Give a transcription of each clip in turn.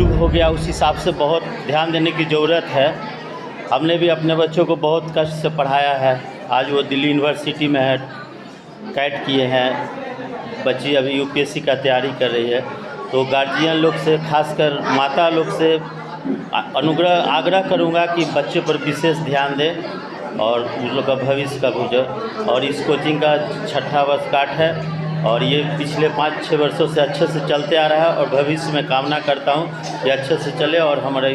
युग हो गया, उस हिसाब से बहुत ध्यान देने की ज़रूरत है। हमने भी अपने बच्चों को बहुत कष्ट से पढ़ाया है। आज वो दिल्ली यूनिवर्सिटी में है, कैट किए हैं। बच्ची अभी यूपीएससी का तैयारी कर रही है। तो गार्जियन लोग से, खासकर माता लोग से आग्रह करूँगा कि बच्चे पर विशेष ध्यान दें और उन लोग का भविष्य का गुजर। और इस कोचिंग का 6ठा वर्षगांठ है और ये पिछले 5-6 वर्षों से अच्छे से चलते आ रहा है और भविष्य में कामना करता हूँ कि अच्छे से चले और हमारे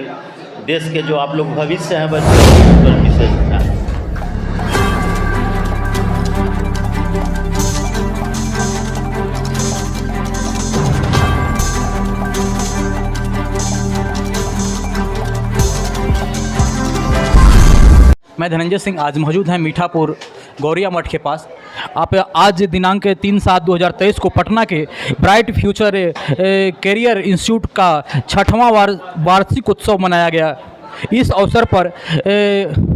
देश के जो आप लोग भविष्य हैं बच्चे उस पर विशेष ध्यान। मैं धनंजय सिंह आज मौजूद हैं मीठापुर गौरिया मठ के पास। आप आज दिनांक 3/7/2023 को पटना के ब्राइट फ्यूचर कैरियर इंस्टीट्यूट का 6वां वार्षिक उत्सव मनाया गया। इस अवसर पर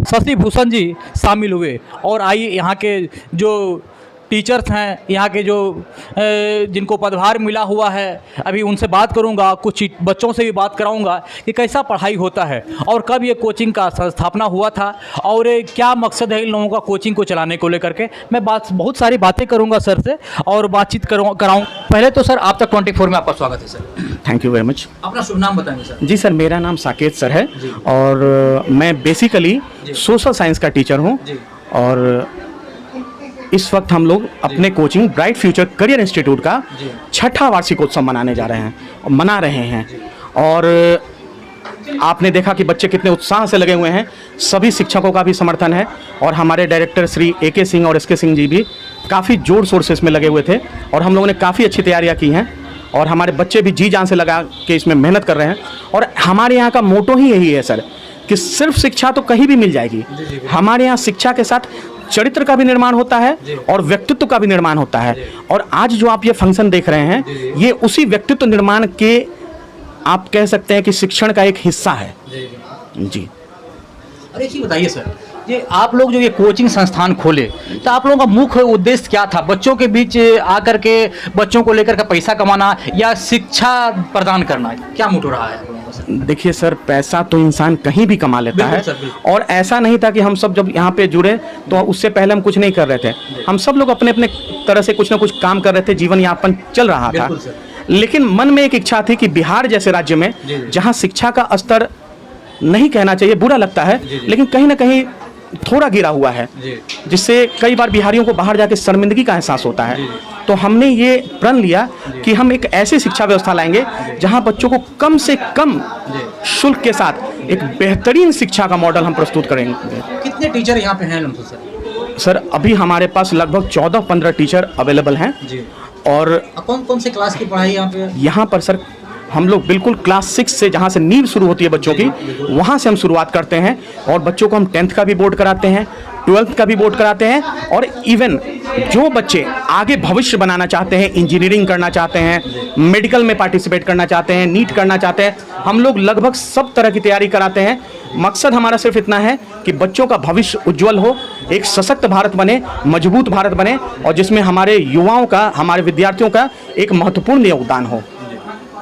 शशि भूषण जी शामिल हुए और आइए यहाँ के जो टीचर्स हैं, यहाँ के जो जिनको पदभार मिला हुआ है, अभी उनसे बात करूँगा। कुछ बच्चों से भी बात कराऊँगा कि कैसा पढ़ाई होता है और कब ये कोचिंग का स्थापना हुआ था और क्या मकसद है इन लोगों का कोचिंग को चलाने को लेकर के। मैं बहुत सारी बातें करूँगा सर से और बातचीत कराऊँ। पहले तो सर आप तक 24 में आपका स्वागत है sir. Thank you very much. अपना शुभ नाम बताएंगे सर। जी सर, मेरा नाम साकेत सर है और मैं बेसिकली सोशल साइंस का टीचर हूँ और इस वक्त हम लोग अपने coaching bright future career institute का 6ठा वार्षिकोत्सव मनाने जा रहे हैं और मना रहे हैं। और आपने देखा कि बच्चे कितने उत्साह से लगे हुए हैं। सभी शिक्षकों का भी समर्थन है और हमारे डायरेक्टर श्री AK सिंह और SK सिंह जी भी काफ़ी जोर शोर से इसमें लगे हुए थे और हम लोगों ने काफ़ी अच्छी तैयारियां की हैं और हमारे बच्चे भी जी जान से लगा के इसमें मेहनत कर रहे हैं। और हमारे यहाँ का मोटो ही यही है सर कि सिर्फ शिक्षा तो कहीं भी मिल जाएगी। हमारे यहाँ शिक्षा के साथ चरित्र का भी निर्माण होता है और व्यक्तित्व का भी निर्माण होता है। और आज जो आप ये फंक्शन देख रहे हैं ये उसी व्यक्तित्व निर्माण के आप कह सकते हैं कि शिक्षण का एक हिस्सा है। जी। अरे एक चीज़ बताइए सर, ये आप लोग जो ये कोचिंग संस्थान खोले तो आप लोगों का मुख्य उद्देश्य क्या था? बच्चों के बीच आकर के बच्चों को लेकर के पैसा कमाना या शिक्षा प्रदान करना, क्या मोटो रहा है? देखिए सर, पैसा तो इंसान कहीं भी कमा लेता है और ऐसा नहीं था कि हम सब जब यहाँ पे जुड़े तो उससे पहले हम कुछ नहीं कर रहे थे। हम सब लोग अपने अपने तरह से कुछ ना कुछ काम कर रहे थे, जीवन यापन चल रहा था। लेकिन मन में एक इच्छा थी कि बिहार जैसे राज्य में जहाँ शिक्षा का स्तर नहीं कहना चाहिए, बुरा लगता है, लेकिन कहीं ना कहीं थोड़ा गिरा हुआ है, जिससे कई बार बिहारियों को बाहर जाके शर्मिंदगी का एहसास होता है। तो हमने ये प्रण लिया कि हम एक ऐसी शिक्षा व्यवस्था लाएंगे जहां बच्चों को कम से कम शुल्क के साथ एक बेहतरीन शिक्षा का मॉडल हम प्रस्तुत करेंगे। कितने टीचर यहाँ पे हैं सर? सर अभी हमारे पास लगभग 14-15 टीचर अवेलेबल हैं। और कौन कौन से क्लास की पढ़ाई यहाँ पे? यहाँ पर सर हम लोग बिल्कुल क्लास 6 से जहाँ से नींव शुरू होती है बच्चों की, वहाँ से हम शुरुआत करते हैं और बच्चों को हम 10th का भी बोर्ड कराते हैं, 12th का भी बोर्ड कराते हैं। और इवन जो बच्चे आगे भविष्य बनाना चाहते हैं, इंजीनियरिंग करना चाहते हैं, मेडिकल में पार्टिसिपेट करना चाहते हैं, नीट करना चाहते हैं, हम लोग लगभग सब तरह की तैयारी कराते हैं। मकसद हमारा सिर्फ इतना है कि बच्चों का भविष्य उज्जवल हो, एक सशक्त भारत बने, मजबूत भारत बने और जिसमें हमारे युवाओं का, हमारे विद्यार्थियों का एक महत्वपूर्ण योगदान हो।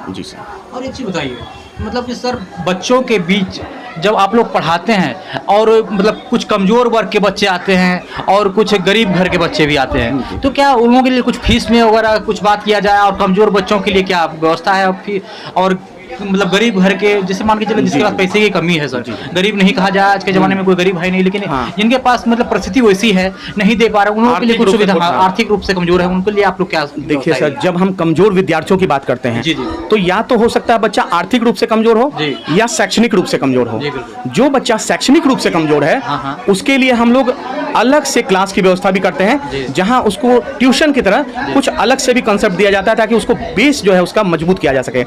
जी सर। और एक चीज़ बताइए, मतलब कि सर बच्चों के बीच जब आप लोग पढ़ाते हैं और मतलब कुछ कमज़ोर वर्ग के बच्चे आते हैं और कुछ गरीब घर के बच्चे भी आते हैं, तो क्या उन लोगों के लिए कुछ फीस में वगैरह कुछ बात किया जाए और कमज़ोर बच्चों के लिए क्या व्यवस्था है? और मतलब गरीब घर के, जैसे मान के चलो जिसके पास पैसे की कमी है सर, गरीब नहीं कहा जाए, आज के ज़माने में कोई गरीब है नहीं, लेकिन जिनके पास मतलब परिस्थिति वैसी है नहीं दे पा रहे, उन लोगों के लिए कुछ सुविधा, आर्थिक रूप से कमजोर है, उनके लिए आप लोग क्या? देखिए सर, जब हम कमजोर विद्यार्थियों की बात करते हैं तो या तो हो सकता है बच्चा आर्थिक रूप से कमजोर हो या शैक्षणिक रूप से कमजोर हो। जो बच्चा शैक्षणिक रूप से कमजोर है उसके लिए हम लोग अलग से क्लास की व्यवस्था भी करते हैं, जहां उसको ट्यूशन की तरह कुछ अलग से भी कंसेप्ट दिया जाता है ताकि उसको बेस जो है उसका मजबूत किया जा सके।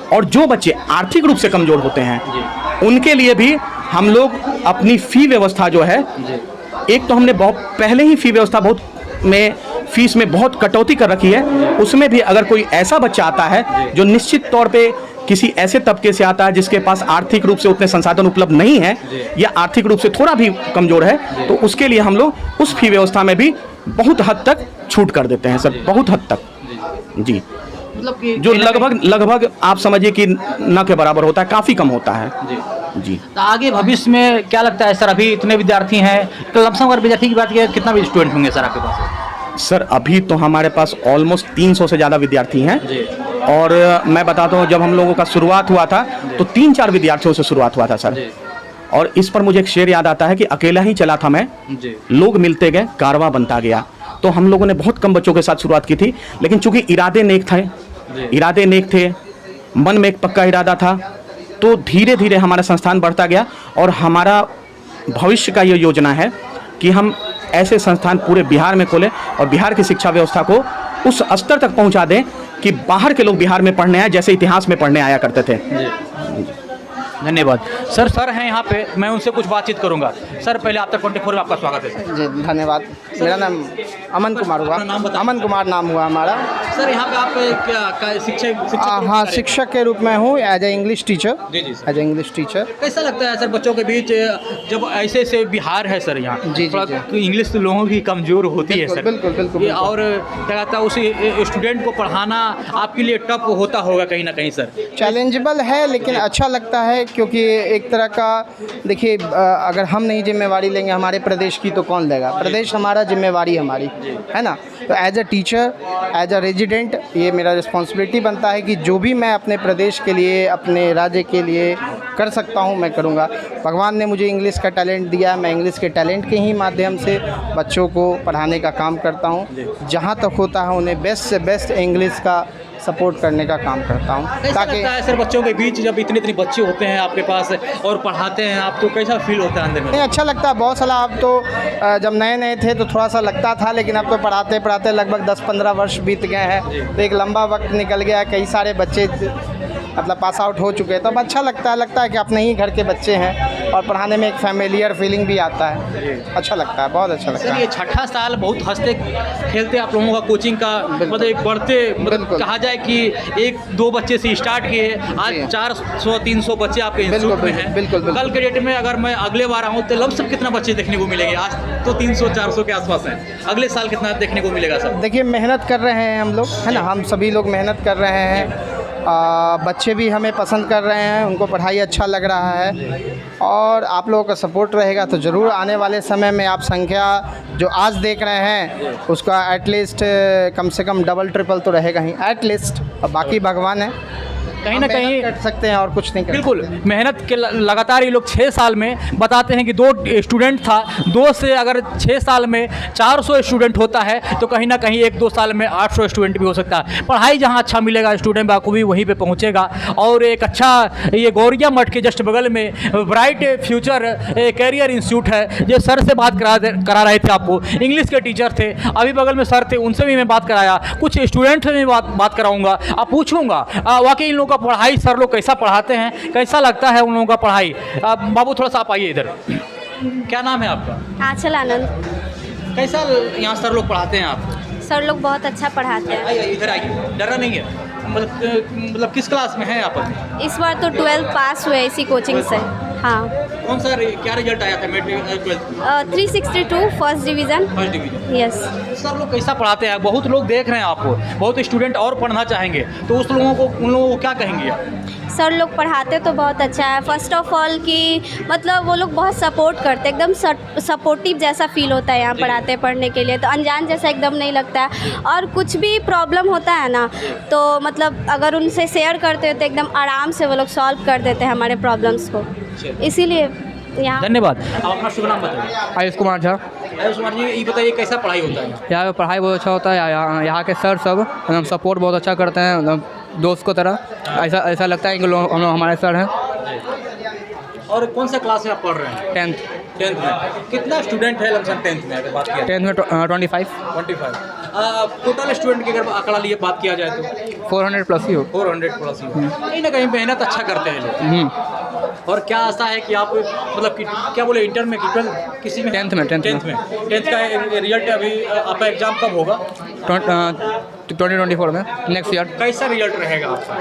और जो बच्चे आर्थिक रूप से कमजोर होते हैं उनके लिए भी हम लोग अपनी फी व्यवस्था जो है, एक तो हमने बहुत पहले ही फी व्यवस्था फीस में बहुत कटौती कर रखी है। उसमें भी अगर कोई ऐसा बच्चा आता है जो निश्चित तौर पे किसी ऐसे तबके से आता है जिसके पास आर्थिक रूप से उतने संसाधन उपलब्ध नहीं है या आर्थिक रूप से थोड़ा भी कमजोर है, तो उसके लिए हम लोग उस फी व्यवस्था में भी बहुत हद तक छूट कर देते हैं सर, बहुत हद तक। जी। मतलब कि जो लगभग आप समझिए कि न के बराबर होता है, काफ़ी कम होता है। जी जी। तो आगे भविष्य में क्या लगता है सर, अभी इतने विद्यार्थी हैं तो लमसम अगर विद्यार्थी की बात किया कितना भी स्टूडेंट होंगे सर आपके पास? सर अभी तो हमारे पास ऑलमोस्ट 300 से ज़्यादा विद्यार्थी हैं। जी। और मैं बताता हूँ, जब हम लोगों का शुरुआत हुआ था तो 3-4 विद्यार्थियों से शुरुआत हुआ था सर। जी। और इस पर मुझे एक शेर याद आता है कि अकेला ही चला था मैं, जी। लोग मिलते गए, कारवां बनता गया। तो हम लोगों ने बहुत कम बच्चों के साथ शुरुआत की थी, लेकिन चूंकि इरादे नेक थे, मन में एक पक्का इरादा था, तो धीरे धीरे हमारा संस्थान बढ़ता गया। और हमारा भविष्य का ये योजना है कि हम ऐसे संस्थान पूरे बिहार में खोलें और बिहार की शिक्षा व्यवस्था को उस स्तर तक पहुंचा दें कि बाहर के लोग बिहार में पढ़ने आए, जैसे इतिहास में पढ़ने आया करते थे। धन्यवाद सर हैं यहाँ पे, मैं उनसे कुछ बातचीत करूँगा। सर पहले आप तक 24 में आपका स्वागत है सर। जी धन्यवाद। मेरा नाम अमन कुमार हुआ। अपना नाम बताइए। अमन कुमार नाम हुआ हमारा। सर यहाँ पे आप क्या शिक्षक हाँ, शिक्षक के रूप में हूँ, एज ए इंग्लिश टीचर। जी जी sir. As a English teacher. कैसा लगता है सर बच्चों के बीच, जब ऐसे बिहार है सर यहाँ, जी, जी, थोड़ा इंग्लिश तो लोगों की कमज़ोर होती है सर। बिल्कुल बिल्कुल। और क्या कहता है, उस स्टूडेंट को पढ़ाना आपके लिए टफ होता होगा कहीं ना कहीं सर? चैलेंजेबल है, लेकिन अच्छा लगता है, क्योंकि एक तरह का देखिए, अगर हम नहीं जिम्मेवारी लेंगे हमारे प्रदेश की तो कौन लेगा? प्रदेश हमारा, जिम्मेवारी हमारी, है ना। तो as a teacher, as a resident, ये मेरा रिस्पॉन्सिबिलिटी बनता है कि जो भी मैं अपने प्रदेश के लिए, अपने राज्य के लिए कर सकता हूँ मैं करूँगा। भगवान ने मुझे इंग्लिश का टैलेंट दिया, मैं इंग्लिश के टैलेंट के ही माध्यम से बच्चों को पढ़ाने का काम करता हूँ। जहाँ तक होता है उन्हें बेस्ट से बेस्ट इंग्लिश का सपोर्ट करने का काम करता हूँ। कैसा लगता है सर बच्चों के बीच जब इतने बच्चे होते हैं आपके पास और पढ़ाते हैं आप, तो कैसा फील होता है अंदर में? नहीं, अच्छा लगता है बहुत सारा। अब तो जब नए थे तो थोड़ा सा लगता था, लेकिन अब तो पढ़ाते पढ़ाते लगभग 10-15 वर्ष बीत गए हैं, तो एक लंबा वक्त निकल गया है। कई सारे बच्चे मतलब पास आउट हो चुके हैं, तो अब अच्छा लगता है कि अपने ही घर के बच्चे हैं और पढ़ाने में एक फैमिलियर फीलिंग भी आता है। अच्छा लगता है, बहुत अच्छा लगता सर है। ये छठा साल बहुत हंसते खेलते आप लोगों का कोचिंग का, मतलब एक बढ़ते, मतलब कहा जाए कि 1-2 बच्चे से स्टार्ट किए, आज 400-300 बच्चे आपके इंस्टीट्यूट में हैं। बिल्कुल। कल के डेट में अगर मैं अगले बार आऊँ तो लमसम कितना बच्चे देखने को मिलेंगे? आज तो 300-400 के आसपास हैं, अगले साल कितना देखने को मिलेगा सर? देखिए, मेहनत कर रहे हैं हम लोग, है ना, हम सभी लोग मेहनत कर रहे हैं। बच्चे भी हमें पसंद कर रहे हैं, उनको पढ़ाई अच्छा लग रहा है, और आप लोगों का सपोर्ट रहेगा तो ज़रूर आने वाले समय में आप संख्या जो आज देख रहे हैं उसका एटलीस्ट कम से कम डबल ट्रिपल तो रहेगा ही, एटलीस्ट। और बाकी भगवान है, कहीं ना कहीं कर सकते हैं और कुछ नहीं कर बिल्कुल मेहनत के लगातार ये लोग 6 साल में बताते हैं कि 2 स्टूडेंट था, 2 से अगर 6 साल में 400 स्टूडेंट होता है तो कहीं ना कहीं 1-2 साल में 800 स्टूडेंट भी हो सकता है। पढ़ाई जहां अच्छा मिलेगा स्टूडेंट बाखूबी वहीं पे पहुंचेगा। और एक अच्छा, ये गौरिया मठ के जस्ट बगल में ब्राइट फ्यूचर कैरियर इंस्टीट्यूट है, जो सर से बात करा रहे थे आपको, इंग्लिश के टीचर थे, अभी बगल में सर थे, उनसे भी मैं बात कराया, कुछ स्टूडेंट से भी बात कराऊंगा, आप पूछूंगा वाकई इन लोगों का पढ़ाई सर लोग कैसा पढ़ाते हैं, कैसा लगता है उन लोगों का पढ़ाई। बाबू थोड़ा सा आप आइए इधर, क्या नाम है आपका? आंचल आनंद। कैसा यहाँ सर लोग पढ़ाते हैं आप? सर लोग बहुत अच्छा पढ़ाते हैं। आइए इधर आइए, डरा नहीं है। मतलब किस क्लास में हैं आप? इस बार तो 12th पास हुए इसी कोचिंग से। हाँ। कौन सा क्या रिजल्ट आया था matric 362 first division. First division. Yes. Sir लोग कैसा पढ़ाते हैं? बहुत लोग देख रहे हैं आपको, बहुत स्टूडेंट और पढ़ना चाहेंगे, तो उन लोगों को क्या कहेंगे आप? सर लोग पढ़ाते तो बहुत अच्छा है। फर्स्ट ऑफ ऑल कि मतलब वो लोग बहुत सपोर्ट करते हैं, एकदम सपोर्टिव जैसा फील होता है यहाँ पढ़ाते पढ़ने के लिए, तो अनजान जैसा एकदम नहीं लगता है। और कुछ भी प्रॉब्लम होता है ना, तो मतलब अगर उनसे शेयर करते हो तो एकदम आराम से वो लोग सॉल्व कर देते हैं हमारे प्रॉब्लम्स को, इसीलिए यहाँ। धन्यवाद। आप अपना शुभ नाम बताइए। आयुष कुमार झा। आयुष कुमार जी, ये बताइए कैसा पढ़ाई होता है? यहाँ पे पढ़ाई बहुत अच्छा होता है, यहाँ के सर सब एकदम सपोर्ट बहुत अच्छा करते हैं, एकदम दोस्त को तरह। ऐसा लगता है कि हम लोग हमारे सर हैं। और कौन सा क्लास में आप पढ़ रहे हैं? 10th में। कितना स्टूडेंट है लमसम 10th में अगर बात किया? 10th में 25। टोटल स्टूडेंट की अगर आंकड़ा लिए बात किया जाए तो 400 प्लस ही हो। 400 प्लस ही। कहीं ना कहीं मेहनत अच्छा करते हैं लोग। और क्या आशा है कि आप मतलब कि क्या बोले इंटर में किसी में? 10th में। 10th का रिजल्ट अभी आपका एग्जाम कब होगा? 2024 में, नेक्स्ट ईयर। कैसा रिजल्ट रहेगा आपका?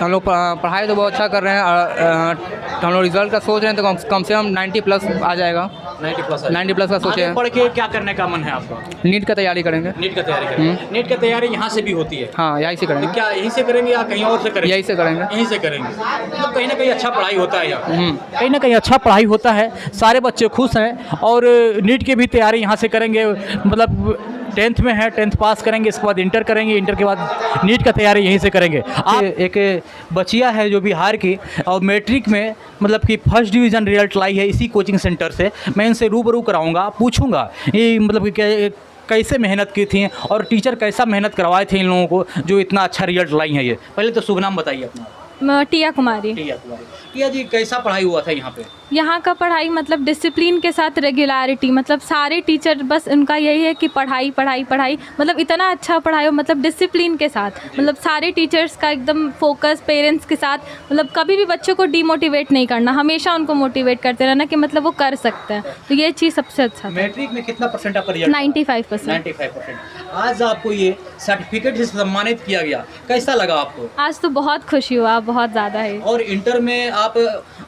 हम लोग पढ़ाई तो बहुत अच्छा कर रहे हैं और हम लोग रिजल्ट का सोच रहे हैं तो कम से कम 90+ आ जाएगा। 90+ का सोचे आगे हैं। पढ़ के क्या करने का मन है आपका? नीट का तैयारी करेंगे। नीट का तैयारी करेंगे। नीट की तैयारी यहाँ से भी होती है? हाँ, यहीं से तो करेंगे। क्या यहीं से करेंगे या कहीं और से करेंगे? यहीं से करेंगे। यहीं से करेंगे। तो कहीं ना कहीं अच्छा पढ़ाई होता है यहाँ। कहीं ना कहीं अच्छा पढ़ाई होता है, सारे बच्चे खुश हैं और नीट की भी तैयारी यहाँ से करेंगे। मतलब 10th में है, 10th पास करेंगे, इसके बाद इंटर करेंगे, इंटर के बाद नीट का तैयारी यहीं से करेंगे। आप एक बचिया है जो बिहार की और मैट्रिक में मतलब कि फर्स्ट डिवीज़न रिजल्ट लाई है इसी कोचिंग सेंटर से। मैं इनसे रूबरू कराऊंगा, पूछूंगा ये मतलब कि कैसे मेहनत की थी और टीचर कैसा मेहनत करवाए थे इन लोगों को जो इतना अच्छा रिजल्ट लाई है। ये पहले तो शुभ नाम बताइए अपना। टिया कुमारी। टिया जी, कैसा पढ़ाई हुआ था यहाँ पे? यहाँ का पढ़ाई मतलब डिसिप्लिन के साथ रेगुलरिटी, मतलब सारे टीचर बस उनका यही है कि पढ़ाई पढ़ाई पढ़ाई, मतलब इतना अच्छा पढ़ाई हो, मतलब डिसिप्लिन के साथ, मतलब सारे टीचर्स का एकदम फोकस, पेरेंट्स के साथ, मतलब कभी भी बच्चों को डीमोटिवेट नहीं करना, हमेशा उनको मोटिवेट करते रहना कि मतलब वो कर सकते हैं। तो ये चीज़ सबसे अच्छा था। मैट्रिक में कितना परसेंट आपका रिजल्ट? 95%। 95%। आज आपको ये सर्टिफिकेट से सम्मानित किया गया, कैसा लगा आपको? आज तो बहुत खुशी हुआ, बहुत ज़्यादा है। और इंटर में आप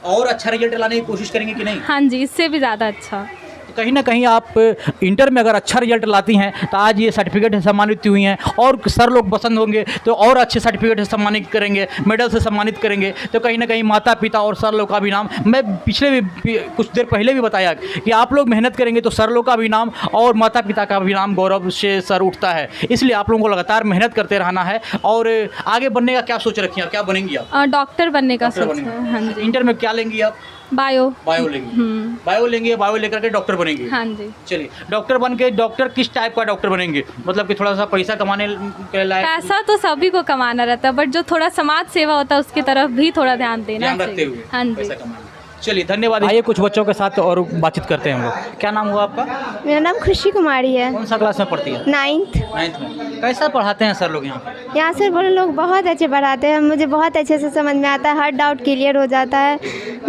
और अच्छा रिजल्ट लाने की कोशिश करेंगे कि नहीं? हाँ जी, इससे भी ज़्यादा अच्छा। तो कहीं ना कहीं आप इंटर में अगर अच्छा रिजल्ट लाती हैं तो आज ये सर्टिफिकेट से सम्मानित हुई हैं और सर लोग पसंद होंगे तो और अच्छे सर्टिफिकेट से सम्मानित करेंगे, मेडल से सम्मानित करेंगे। तो कहीं ना कहीं माता पिता और सर लोग का भी नाम, मैं पिछले भी कुछ देर पहले भी बताया कि आप लोग मेहनत करेंगे तो सर लोग का भी नाम और माता पिता का भी नाम गौरव से सर उठता है। इसलिए आप लोगों को लगातार मेहनत करते रहना है। और आगे बनने का क्या सोच रखी हैं, क्या बनेंगी आप? डॉक्टर बनने का डॉक्टर सोच बनेंगे। है। हाँ जी। इंटर में क्या लेंगी आप? बायो लेंगे। बायो लेंगे, बायो लेकर के डॉक्टर बनेंगे। हाँ जी। चलिए, डॉक्टर बन के डॉक्टर किस टाइप का डॉक्टर बनेंगे? मतलब कि थोड़ा सा पैसा कमाने के लायक? पैसा तो सभी को कमाना रहता है, बट जो थोड़ा समाज सेवा होता है उसकी तरफ भी थोड़ा ध्यान देना ध्यान रखते चाहिए। हुए हाँ जी। पैसा कमाना। चलिए, धन्यवाद। आइए कुछ बच्चों के साथ और बातचीत करते हैं हम लोग। क्या नाम हुआ आपका? मेरा नाम खुशी कुमारी है। कौन सा क्लास में पढ़ती है? 9th। 9th में। कैसा पढ़ाते हैं सर लोग यहाँ पे? यहाँ से बोले लोग बहुत अच्छे पढ़ाते हैं, मुझे बहुत अच्छे से समझ में आता है, हर डाउट क्लियर हो जाता है।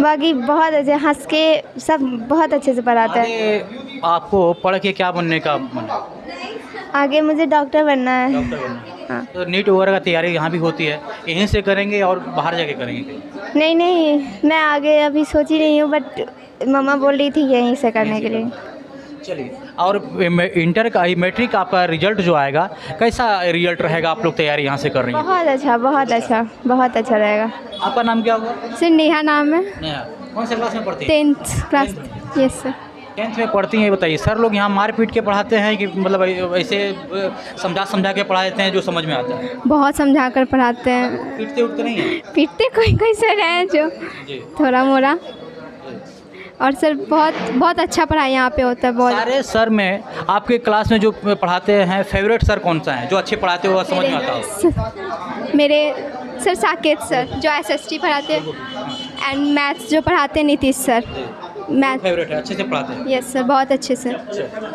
बाकी बहुत अच्छे हंस के सब बहुत अच्छे से पढ़ाते हैं। आगे आपको पढ़ के क्या बनने का मन है? आगे मुझे डॉक्टर बनना है। डॉक्टर बनना है। हाँ। तो नीट वगैरह का तैयारी यहाँ भी होती है, यहीं से करेंगे और बाहर जाके करेंगे? नहीं नहीं, मैं आगे अभी सोची नहीं हूँ, बट मम्मा बोल रही थी यहीं से करने के लिए। चलिए, और इंटर का मैट्रिक आपका रिजल्ट जो आएगा, कैसा रिजल्ट रहेगा? आप लोग तैयारी यहाँ से कर रही हैं? बहुत अच्छा, बहुत अच्छा, बहुत अच्छा रहेगा। आपका नाम क्या हुआ? सर नेहा नाम है। नेहा। कौन से क्लास में पढ़ती है? 10th class. Yes sir. 10th में पढ़ती हैं। ये बताइए, सर लोग यहाँ मार पीट के पढ़ाते हैं कि मतलब ऐसे समझा के पढ़ा देते हैं जो समझ में आता है? बहुत समझा कर पढ़ाते हैं। पीटते उठते नहीं हैं? पीटते कोई कोई सर हैं जो जी। थोड़ा मोड़ा, और सर बहुत बहुत अच्छा पढ़ाई यहाँ पे होता है। बहुत सारे सर में आपके क्लास में जो पढ़ाते हैं, फेवरेट सर कौन सा है जो अच्छे पढ़ाते हो, समझ में आता हो? मेरे सर साकेत सर जो SST पढ़ाते हैं, एंड मैथ्स जो पढ़ाते हैं नीतीश सर, मैथ फेवरेट है, अच्छे से पढ़ाते हैं। यस सर, बहुत अच्छे से।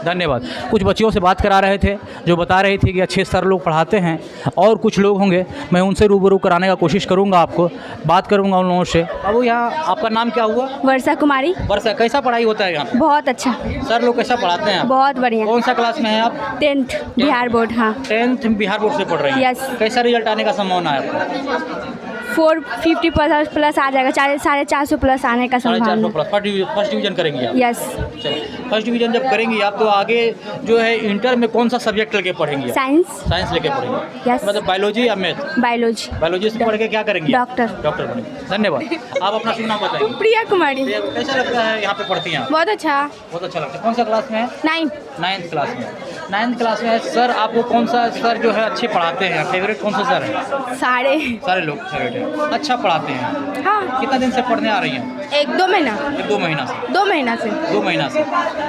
धन्यवाद। कुछ बच्चियों से बात करा रहे थे जो बता रही थी कि अच्छे सर लोग पढ़ाते हैं, और कुछ लोग होंगे मैं उनसे रूबरू कराने का कोशिश करूंगा, आपको बात करूंगा उन लोगों से। बाबू, यहाँ आपका नाम क्या हुआ? वर्षा कुमारी। वर्षा, कैसा पढ़ाई होता है यहाँ पे? बहुत अच्छा, सर लोग कैसा पढ़ाते हैं? बहुत बढ़िया। कौन सा क्लास में हैं आप? 10th Bihar board. हाँ, 10th बिहार बोर्ड से पढ़ रही हैं? Yes। कैसा रिजल्ट आने का संभावना है आपको? 450 प्लस आ जाएगा, 450 प्लस आने का 450 संभावना। प्लस। फर्स्ट डिवीजन करेंगी आप? यस। चलिए, फर्स्ट डिवीजन जब करेंगी आप तो आगे जो है इंटर में कौन सा सब्जेक्ट लेके पढ़ेंगे? साइंस। साइंस लेके पढ़ेंगे? Yes। मतलब बायोलॉजी या मैथ? बायोलॉजी। बायोलॉजी से पढ़ के क्या करेंगी? डॉक्टर। डॉक्टर बनेंगे। धन्यवाद। आप अपना शुभ नाम बताइए। प्रिया कुमारी। कैसा लगता है यहाँ पे पढ़ती हैं आप? बहुत अच्छा। बहुत अच्छा लगता है। कौन सा क्लास में है? 9th क्लास में। 9th क्लास में है। सर आपको कौन सा सर जो है अच्छे पढ़ाते हैं? फेवरेट कौन सा सर है? सारे लोग फेवरेट है, अच्छा पढ़ाते हैं। हाँ, कितना दिन से पढ़ने आ रही हैं? 1-2 महीना। 2 महीना से? 2 महीना से। 2 महीना से।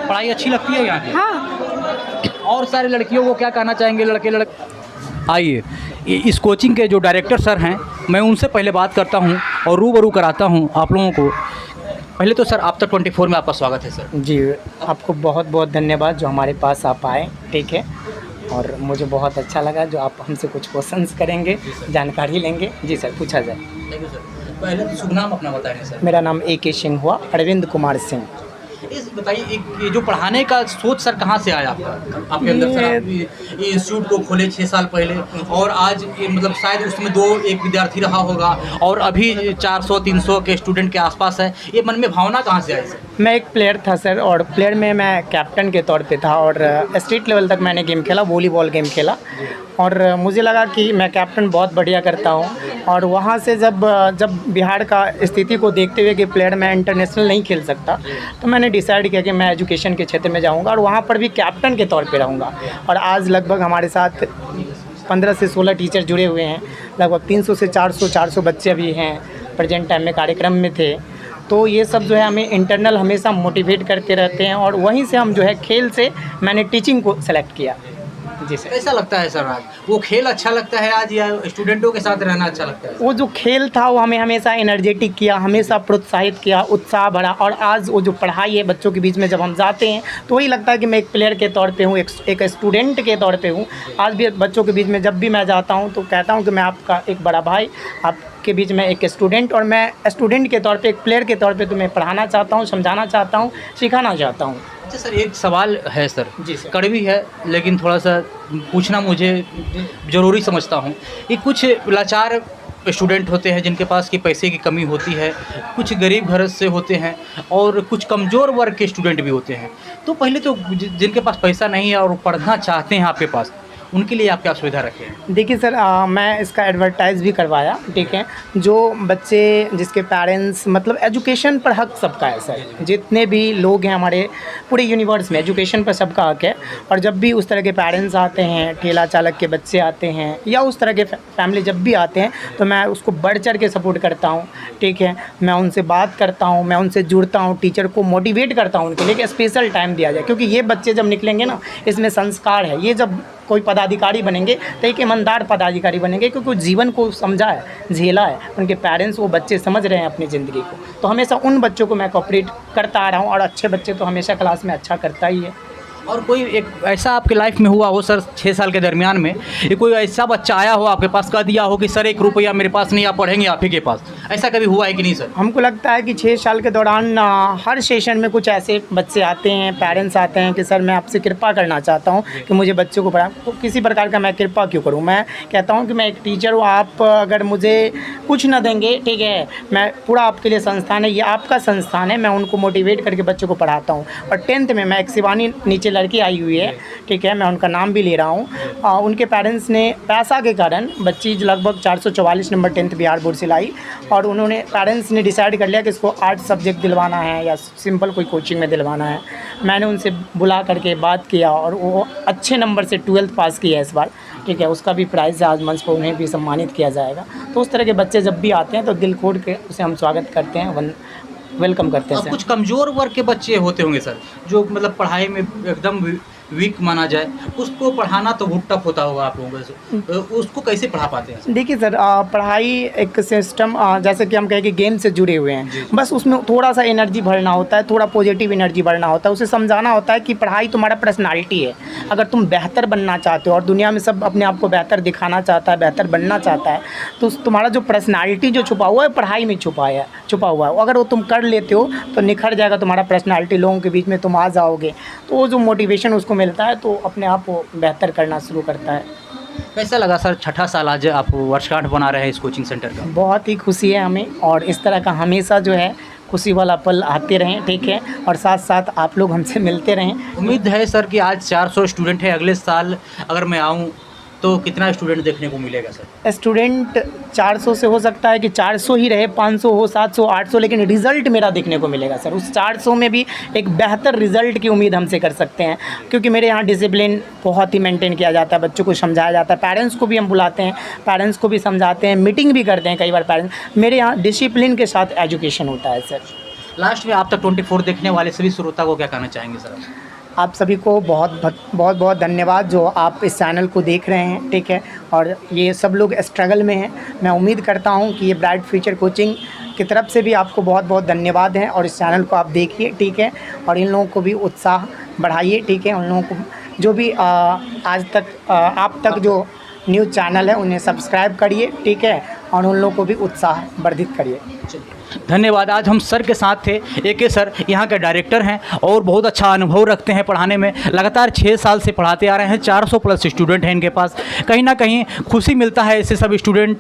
पढ़ाई अच्छी लगती है यहाँ की? हाँ। और सारी लड़कियों को क्या कहना चाहेंगे? लड़के आइए, इस कोचिंग के जो डायरेक्टर सर हैं, मैं उनसे पहले बात करता हूं और रूबरू कराता हूं आप लोगों को। पहले तो सर, आफ्टर 24 में आपका स्वागत है सर। जी, आपको बहुत बहुत धन्यवाद जो हमारे पास आप आए, ठीक है। और मुझे बहुत अच्छा लगा जो आप हमसे कुछ क्वेश्चंस करेंगे, जानकारी लेंगे। जी सर, पूछा जाए। Thank you sir. पहले तो शुभ नाम अपना बताएंगे सर। मेरा नाम AK सिंह हुआ, अरविंद कुमार सिंह। इस बताइए ये जो पढ़ाने का सोच सर कहाँ से आया आपका आपके अंदर सर? आप ये इंस्टीट्यूट को खोले 6 साल पहले और आज ये मतलब शायद उसमें 2-1 विद्यार्थी रहा होगा और अभी 400-300 के स्टूडेंट के आसपास है, ये मन में भावना कहाँ से आई सर? मैं एक प्लेयर था सर, और प्लेयर में मैं कैप्टन के तौर पे था और स्टेट लेवल तक मैंने गेम खेला, वॉलीबॉल गेम खेला। और मुझे लगा कि मैं कैप्टन बहुत बढ़िया करता हूँ, और वहाँ से जब बिहार का स्थिति को देखते हुए कि प्लेयर मैं इंटरनेशनल नहीं खेल सकता, तो मैंने डिसाइड किया कि मैं एजुकेशन के क्षेत्र में जाऊँगा और वहाँ पर भी कैप्टन के तौर पे रहूँगा। और आज लगभग हमारे साथ 15 से 16 टीचर जुड़े हुए हैं, लगभग 300 से 400 बच्चे अभी हैं प्रेजेंट टाइम में कार्यक्रम में थे। तो ये सब जो है हमें इंटरनल हमेशा मोटिवेट करते रहते हैं, और वहीं से हम जो है खेल से मैंने टीचिंग को सेलेक्ट किया। जी सर। कैसा लगता है सर आज वो खेल अच्छा लगता है आज, या स्टूडेंटों के साथ रहना अच्छा लगता है? वो जो खेल था वो हमें हमेशा एनर्जेटिक किया, हमेशा प्रोत्साहित किया, उत्साह बढ़ा। और आज वो जो पढ़ाई है बच्चों के बीच में जब हम जाते हैं तो वही लगता है कि मैं एक प्लेयर के तौर पे हूँ, एक स्टूडेंट के तौर पे हूँ। आज भी बच्चों के बीच में जब भी मैं जाता हूँ तो कहता हूँ कि मैं आपका एक बड़ा भाई, आपके बीच में एक स्टूडेंट, और मैं स्टूडेंट के तौर पे एक प्लेयर के तौर पे तुम्हें पढ़ाना चाहता हूँ, समझाना चाहता हूँ, सिखाना चाहता हूँ। अच्छा सर, एक सवाल है सर। जी सर। कड़वी है लेकिन थोड़ा सा पूछना मुझे ज़रूरी समझता हूँ कि कुछ लाचार स्टूडेंट होते हैं जिनके पास की पैसे की कमी होती है, कुछ गरीब घर से होते हैं और कुछ कमज़ोर वर्ग के स्टूडेंट भी होते हैं। तो पहले तो जिनके पास पैसा नहीं है और पढ़ना चाहते हैं आपके पास, उनके लिए आप क्या सुविधा रखे हैं? देखिए सर, मैं इसका एडवर्टाइज़ भी करवाया, ठीक है। जो बच्चे जिसके पेरेंट्स मतलब एजुकेशन पर हक सबका है सर, जितने भी लोग हैं हमारे पूरे यूनिवर्स में एजुकेशन पर सबका हक है। और जब भी उस तरह के पेरेंट्स आते हैं, ठेला चालक के बच्चे आते हैं या उस तरह के फैमिली जब भी आते हैं, तो मैं उसको बढ़ चढ़ के सपोर्ट करता हूँ, ठीक है। मैं उनसे बात करता हूँ, मैं उनसे जुड़ता हूँ, टीचर को मोटिवेट करता हूँ उनके लिए कि स्पेशल टाइम दिया जाए, क्योंकि ये बच्चे जब निकलेंगे ना, इसमें संस्कार है। ये जब कोई पदाधिकारी बनेंगे तो एक ईमानदार पदाधिकारी बनेंगे, क्योंकि जीवन को समझा है, झेला है, उनके पेरेंट्स वो बच्चे समझ रहे हैं अपनी ज़िंदगी को। तो हमेशा उन बच्चों को मैं कोऑपरेट करता आ रहा हूँ, और अच्छे बच्चे तो हमेशा क्लास में अच्छा करता ही है। और कोई एक ऐसा आपके लाइफ में हुआ हो सर 6 साल के दरमियान में, ये कोई ऐसा बच्चा आया हो आपके पास, कह दिया हो कि सर 1 रुपया मेरे पास नहीं, आप पढ़ेंगे आप ही के पास, ऐसा कभी हुआ है कि नहीं सर? हमको लगता है कि 6 साल के दौरान हर सेशन में कुछ ऐसे बच्चे आते हैं, पेरेंट्स आते हैं कि सर मैं आपसे कृपा करना चाहता हूँ कि मुझे बच्चों को पढ़ा। तो किसी प्रकार का मैं कृपा क्यों करूँ, मैं कहता हूँ कि मैं एक टीचर हूँ, आप अगर मुझे कुछ ना देंगे, ठीक है, मैं पूरा आपके लिए संस्थान है, ये आपका संस्थान है, मैं उनको मोटिवेट करके बच्चों को पढ़ाता हूँ। और 10th में मैं एक शिवानी नीचे लड़की आई हुई है, ठीक है, मैं उनका नाम भी ले रहा हूँ। उनके पेरेंट्स ने पैसा के कारण बच्ची लगभग 444 नंबर 10th बिहार बोर्ड से लाई, और उन्होंने पेरेंट्स ने डिसाइड कर लिया कि इसको आर्ट सब्जेक्ट दिलवाना है या सिंपल कोई कोचिंग में दिलवाना है। मैंने उनसे बुला करके बात किया, और वो अच्छे नंबर से 12th पास किया इस बार, ठीक है। उसका भी प्राइज़ आज मंच पर उन्हें भी सम्मानित किया जाएगा। तो उस तरह के बच्चे जब भी आते हैं तो दिल खोल के उसे हम स्वागत करते हैं, वेलकम करते हैं। कुछ कमज़ोर वर्ग के बच्चे होते होंगे सर, जो मतलब पढ़ाई में एकदम वीक माना जाए, उसको पढ़ाना तो बहुत टफ होता होगा आप लोगों से, उसको कैसे पढ़ा पाते हैं? देखिए सर, पढ़ाई एक सिस्टम जैसे कि हम कहें कि गेम से जुड़े हुए हैं, बस उसमें थोड़ा सा एनर्जी भरना होता है, थोड़ा पॉजिटिव एनर्जी भरना होता है, उसे समझाना होता है कि पढ़ाई तुम्हारा पर्सनालिटी है। अगर तुम बेहतर बनना चाहते हो, और दुनिया में सब अपने आप को बेहतर दिखाना चाहता है, बेहतर बनना चाहता है, तो तुम्हारा जो पर्सनालिटी जो छुपा हुआ है पढ़ाई में छुपा हुआ है, अगर वो तुम कर लेते हो तो निखर जाएगा तुम्हारा पर्सनालिटी, लोगों के बीच में तुम आ जाओगे, तो वो जो मोटिवेशन उसको मिलता है तो अपने आप वो बेहतर करना शुरू करता है। कैसा लगा सर 6ठा साल आज आप वर्षगांठ बना रहे हैं इस कोचिंग सेंटर का? बहुत ही खुशी है हमें, और इस तरह का हमेशा जो है खुशी वाला पल आते रहें, ठीक है, और साथ साथ आप लोग हमसे मिलते रहें। उम्मीद है सर कि आज 400 स्टूडेंट है, अगले साल अगर मैं आऊँ तो कितना स्टूडेंट देखने को मिलेगा सर? स्टूडेंट 400 से हो सकता है कि 400 ही रहे, 500 हो, 700, 800, लेकिन रिज़ल्ट मेरा देखने को मिलेगा सर। उस 400 में भी एक बेहतर रिज़ल्ट की उम्मीद हमसे कर सकते हैं, क्योंकि मेरे यहाँ डिसिप्लिन बहुत ही मेंटेन किया जाता है, बच्चों को समझाया जाता है, पेरेंट्स को भी हम बुलाते हैं, पेरेंट्स को भी समझाते हैं, मीटिंग भी करते हैं कई बार पेरेंट्स। मेरे यहाँ डिसिप्लिन के साथ एजुकेशन होता है सर। लास्ट में आप तक 24 देखने वाले सभी श्रोता को क्या कहना चाहेंगे सर? आप सभी को बहुत धन्यवाद जो आप इस चैनल को देख रहे हैं, ठीक है, और ये सब लोग स्ट्रगल में हैं। मैं उम्मीद करता हूं कि ये ब्राइट फ्यूचर कोचिंग की तरफ से भी आपको बहुत धन्यवाद है, और इस चैनल को आप देखिए, ठीक है, और इन लोगों को भी उत्साह बढ़ाइए, ठीक है। उन लोगों को जो भी आज तक आप तक जो न्यूज़ चैनल है उन्हें सब्सक्राइब करिए, ठीक है, और उन लोगों को भी उत्साह वर्धित करिए। धन्यवाद। आज हम सर के साथ थे, AK सर यहाँ के डायरेक्टर हैं और बहुत अच्छा अनुभव रखते हैं पढ़ाने में। लगातार 6 साल से पढ़ाते आ रहे हैं, 400 प्लस स्टूडेंट हैं इनके पास। कहीं ना कहीं खुशी मिलता है ऐसे सब स्टूडेंट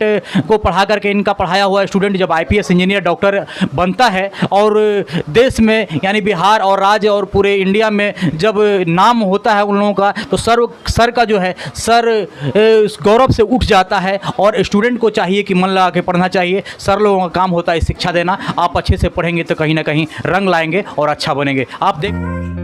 को पढ़ा करके। इनका पढ़ाया हुआ स्टूडेंट जब IPS इंजीनियर डॉक्टर बनता है और देश में यानी बिहार और राज्य और पूरे इंडिया में जब नाम होता है उन लोगों का, तो सर का जो है सर गौरव से उठ जाता है। और स्टूडेंट को चाहिए कि मन लगा के पढ़ना चाहिए। सर लोगों का काम होता है शिक्षा देना। आप अच्छे से पढ़ेंगे तो कहीं ना कहीं रंग लाएंगे और अच्छा बनेंगे। आप देख